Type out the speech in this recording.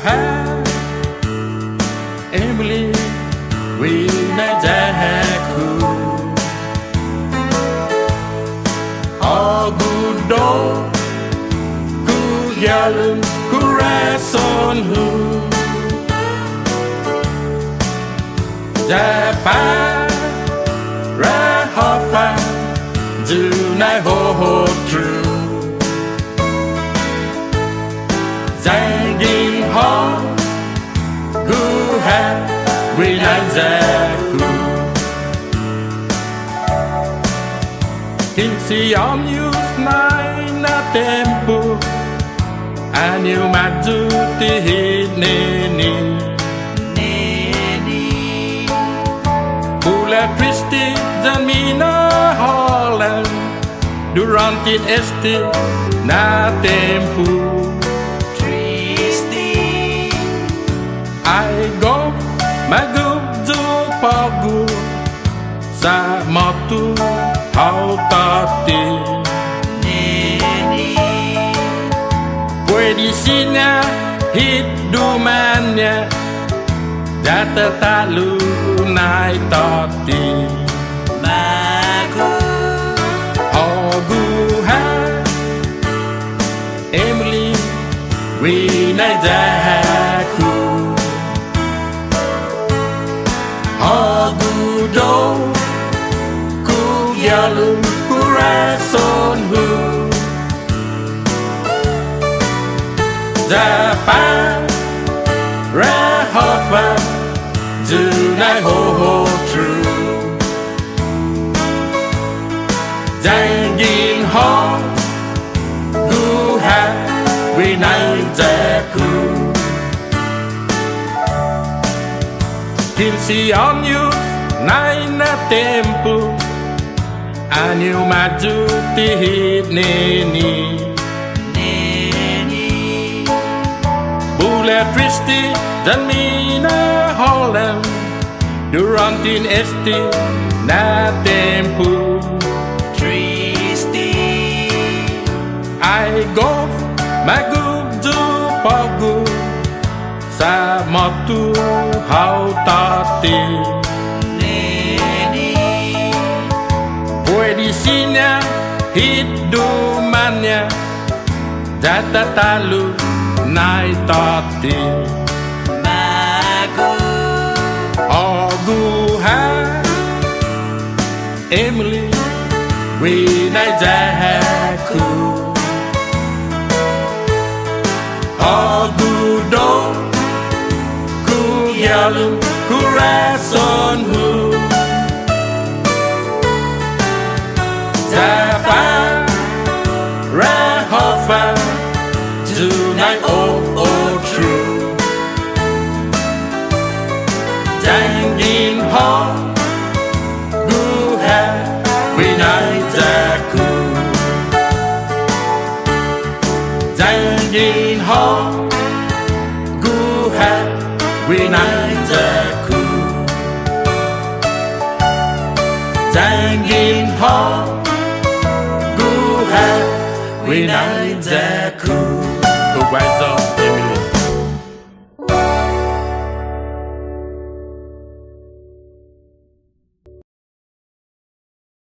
have Emily guinaiyaku Hagu do ku yalun ku rason hu Japan ra hofa do nai ho ho true Zangin ho gu ha guinaiyaku Kinsi om yus nai na tempo Anyu maju tihit neni Pula Christi Jamina Holland Durantin esti na tempo I go magu du pagu sa motu hau tati Kue di sini hidumannya Jata talu naik tati Magu Hagu ha Emily guinaiyaku Hagu do ku yalun ku rason hu Japan ra hofa do nai ho ho true Jangin ho gu ha guinaiyaku Kinsi on you nai na tempo Anyu maju tihit neni Bule Christi Jamina Holland Durantin esti na tempo Tristi I go magu du pagu sa motu hau tati Kue di sini hidumannya Jata talu naik tati Magu Hagu ha Emily guinaiyaku Hagu do ku yalun ku rason hu Japan ra hofa do nai o o true Jangin ho gu ha guinaiyaku Jangin ho gu ha guinaiyaku Jangin ho gu ha guinaiyaku